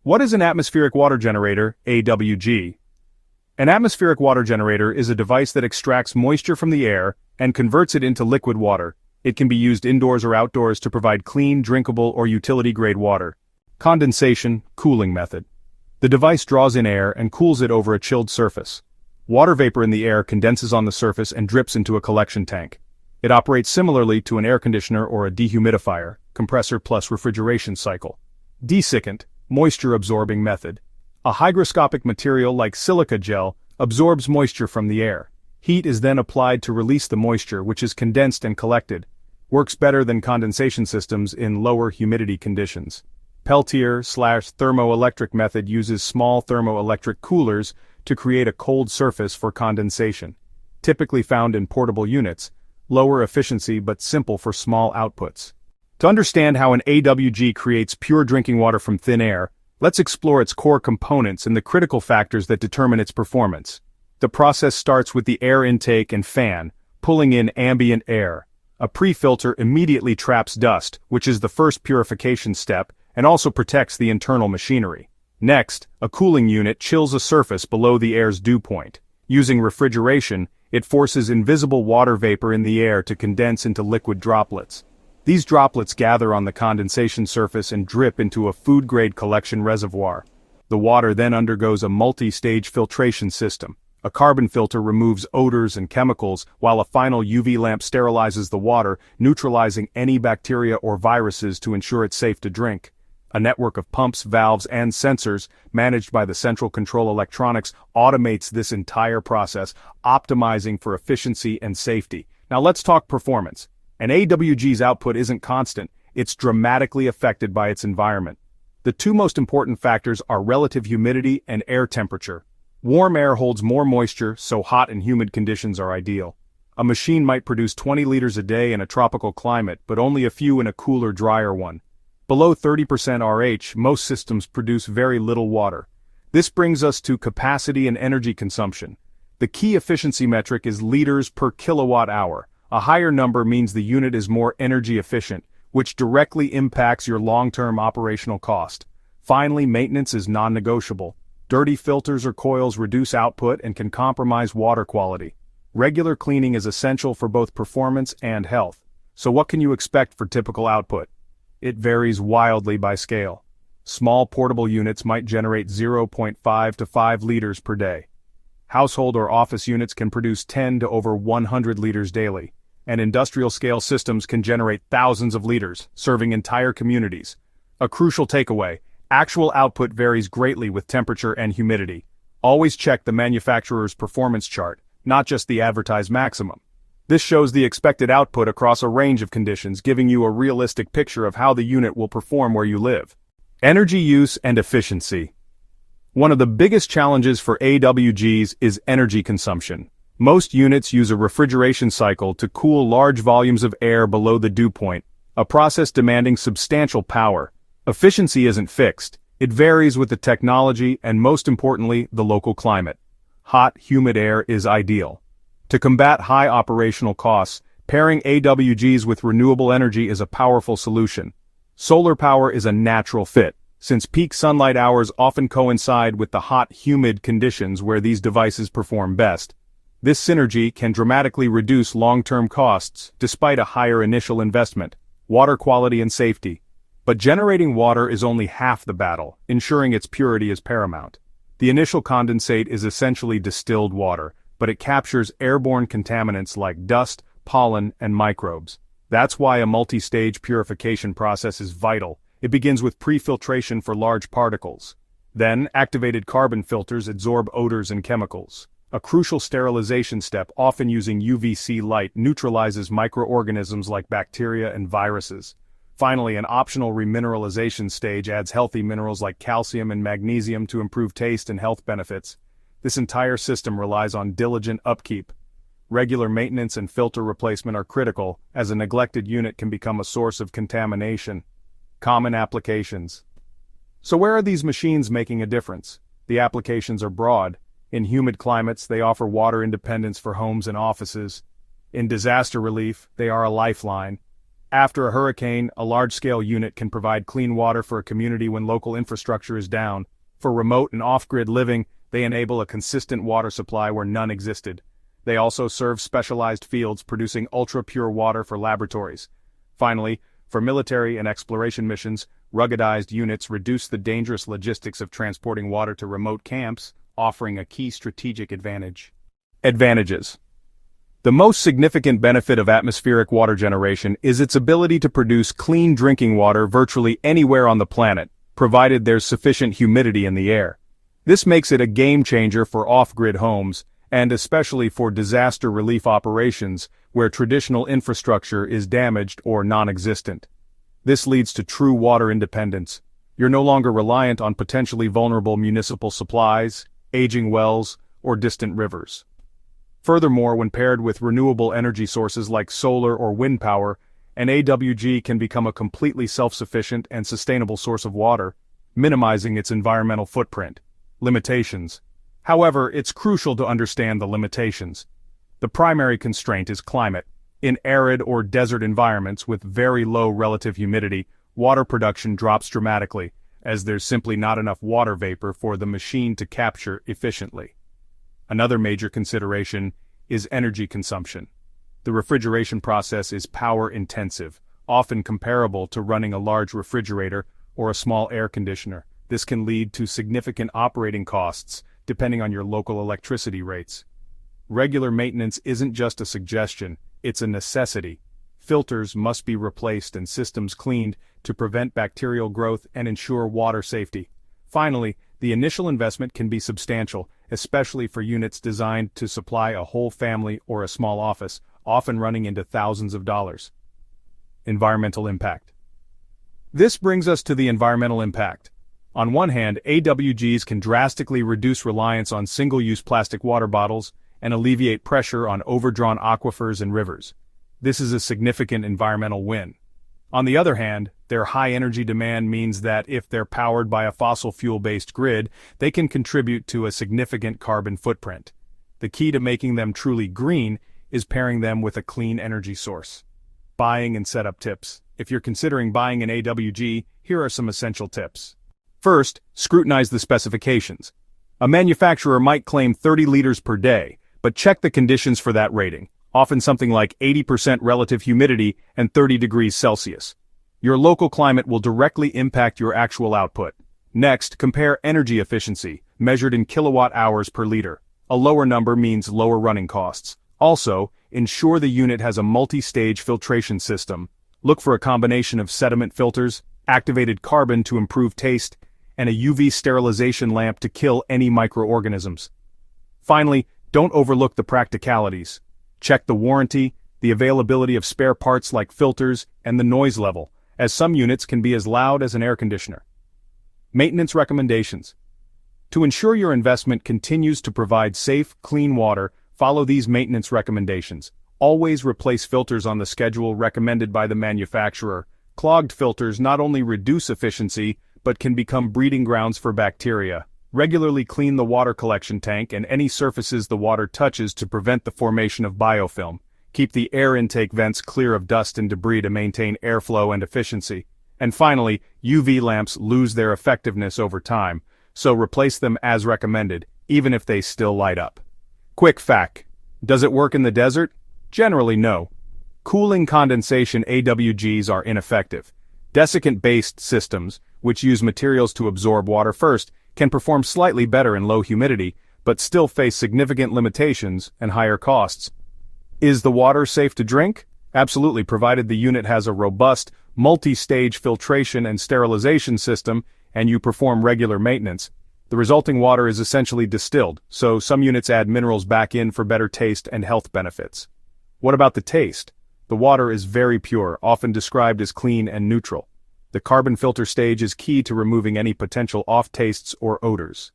What is an atmospheric water generator, AWG? An atmospheric water generator is a device that extracts moisture from the air and converts it into liquid water. It can be used indoors or outdoors to provide clean, drinkable, or utility-grade water. Condensation, cooling method. The device draws in air and cools it over a chilled surface. Water vapor in the air condenses on the surface and drips into a collection tank. It operates similarly to an air conditioner or a dehumidifier, compressor plus refrigeration cycle. Desiccant, moisture-absorbing method. A hygroscopic material like silica gel absorbs moisture from the air. Heat is then applied to release the moisture, which is condensed and collected. Works better than condensation systems in lower humidity conditions. Peltier/thermoelectric method uses small thermoelectric coolers to create a cold surface for condensation. Typically found in portable units, lower efficiency but simple for small outputs. To understand how an AWG creates pure drinking water from thin air, let's explore its core components and the critical factors that determine its performance. The process starts with the air intake and fan, pulling in ambient air. A pre-filter immediately traps dust, which is the first purification step, and also protects the internal machinery. Next, a cooling unit chills a surface below the air's dew point. Using refrigeration, it forces invisible water vapor in the air to condense into liquid droplets. These droplets gather on the condensation surface and drip into a food-grade collection reservoir. The water then undergoes a multi-stage filtration system. A carbon filter removes odors and chemicals, while a final UV lamp sterilizes the water, neutralizing any bacteria or viruses to ensure it's safe to drink. A network of pumps, valves, and sensors, managed by the Central Control Electronics, automates this entire process, optimizing for efficiency and safety. Now let's talk performance. An AWG's output isn't constant, it's dramatically affected by its environment. The two most important factors are relative humidity and air temperature. Warm air holds more moisture, so hot and humid conditions are ideal. A machine might produce 20 liters a day in a tropical climate, but only a few in a cooler, drier one. Below 30% RH, most systems produce very little water. This brings us to capacity and energy consumption. The key efficiency metric is liters per kilowatt hour. A higher number means the unit is more energy efficient, which directly impacts your long-term operational cost. Finally, maintenance is non-negotiable. Dirty filters or coils reduce output and can compromise water quality. Regular cleaning is essential for both performance and health. So what can you expect for typical output? It varies wildly by scale. Small portable units might generate 0.5 to 5 liters per day. Household or office units can produce 10 to over 100 liters daily. And industrial-scale systems can generate thousands of liters, serving entire communities. A crucial takeaway: actual output varies greatly with temperature and humidity. Always check the manufacturer's performance chart, not just the advertised maximum. This shows the expected output across a range of conditions, giving you a realistic picture of how the unit will perform where you live. Energy use and efficiency. One of the biggest challenges for AWGs is energy consumption. Most units use a refrigeration cycle to cool large volumes of air below the dew point, a process demanding substantial power. Efficiency isn't fixed. It varies with the technology and, most importantly, the local climate. Hot, humid air is ideal. To combat high operational costs, pairing AWGs with renewable energy is a powerful solution. Solar power is a natural fit, since peak sunlight hours often coincide with the hot, humid conditions where these devices perform best. This synergy can dramatically reduce long-term costs despite a higher initial investment. Water quality and safety. But generating water is only half the battle, ensuring its purity is paramount. The initial condensate is essentially distilled water, but it captures airborne contaminants like dust, pollen, and microbes. That's why a multi-stage purification process is vital. It begins with pre-filtration for large particles. Then, activated carbon filters absorb odors and chemicals. A crucial sterilization step, often using UVC light, neutralizes microorganisms like bacteria and viruses. Finally, an optional remineralization stage adds healthy minerals like calcium and magnesium to improve taste and health benefits. This entire system relies on diligent upkeep. Regular maintenance and filter replacement are critical, as a neglected unit can become a source of contamination. Common applications. So where are these machines making a difference? The applications are broad. In humid climates, they offer water independence for homes and offices. In disaster relief, they are a lifeline. After a hurricane, a large-scale unit can provide clean water for a community when local infrastructure is down. For remote and off-grid living, they enable a consistent water supply where none existed. They also serve specialized fields producing ultra-pure water for laboratories. Finally, for military and exploration missions, ruggedized units reduce the dangerous logistics of transporting water to remote camps, offering a key strategic advantage. Advantages. The most significant benefit of atmospheric water generation is its ability to produce clean drinking water virtually anywhere on the planet, provided there's sufficient humidity in the air. This makes it a game changer for off-grid homes, and especially for disaster relief operations where traditional infrastructure is damaged or non-existent. This leads to true water independence. You're no longer reliant on potentially vulnerable municipal supplies, aging wells, or distant rivers. Furthermore, when paired with renewable energy sources like solar or wind power, an AWG can become a completely self-sufficient and sustainable source of water, minimizing its environmental footprint. Limitations. However, it's crucial to understand the limitations. The primary constraint is climate. In arid or desert environments with very low relative humidity, water production drops dramatically, as there's simply not enough water vapor for the machine to capture efficiently. Another major consideration is energy consumption. The refrigeration process is power-intensive, often comparable to running a large refrigerator or a small air conditioner. This can lead to significant operating costs, depending on your local electricity rates. Regular maintenance isn't just a suggestion, it's a necessity. Filters must be replaced and systems cleaned to prevent bacterial growth and ensure water safety. Finally, the initial investment can be substantial, especially for units designed to supply a whole family or a small office, often running into thousands of dollars. Environmental impact. This brings us to the environmental impact. On one hand, AWGs can drastically reduce reliance on single-use plastic water bottles and alleviate pressure on overdrawn aquifers and rivers. This is a significant environmental win. On the other hand, their high energy demand means that if they're powered by a fossil fuel-based grid, they can contribute to a significant carbon footprint. The key to making them truly green is pairing them with a clean energy source. Buying and setup tips. If you're considering buying an AWG, here are some essential tips. First, scrutinize the specifications. A manufacturer might claim 30 liters per day, but check the conditions for that rating, often something like 80% relative humidity and 30 degrees Celsius. Your local climate will directly impact your actual output. Next, compare energy efficiency, measured in kilowatt hours per liter. A lower number means lower running costs. Also, ensure the unit has a multi-stage filtration system. Look for a combination of sediment filters, activated carbon to improve taste, and a UV sterilization lamp to kill any microorganisms. Finally, don't overlook the practicalities. Check the warranty, the availability of spare parts like filters, and the noise level, as some units can be as loud as an air conditioner. Maintenance recommendations. To ensure your investment continues to provide safe, clean water, follow these maintenance recommendations. Always replace filters on the schedule recommended by the manufacturer. Clogged filters not only reduce efficiency, but can become breeding grounds for bacteria. Regularly clean the water collection tank and any surfaces the water touches to prevent the formation of biofilm. Keep the air intake vents clear of dust and debris to maintain airflow and efficiency. And finally, UV lamps lose their effectiveness over time, so replace them as recommended, even if they still light up. Quick fact. Does it work in the desert? Generally no. Cooling condensation AWGs are ineffective. Desiccant-based systems, which use materials to absorb water first, can perform slightly better in low humidity, but still face significant limitations and higher costs. Is the water safe to drink? Absolutely, provided the unit has a robust, multi-stage filtration and sterilization system, and you perform regular maintenance. The resulting water is essentially distilled, so some units add minerals back in for better taste and health benefits. What about the taste? The water is very pure, often described as clean and neutral. The carbon filter stage is key to removing any potential off-tastes or odors.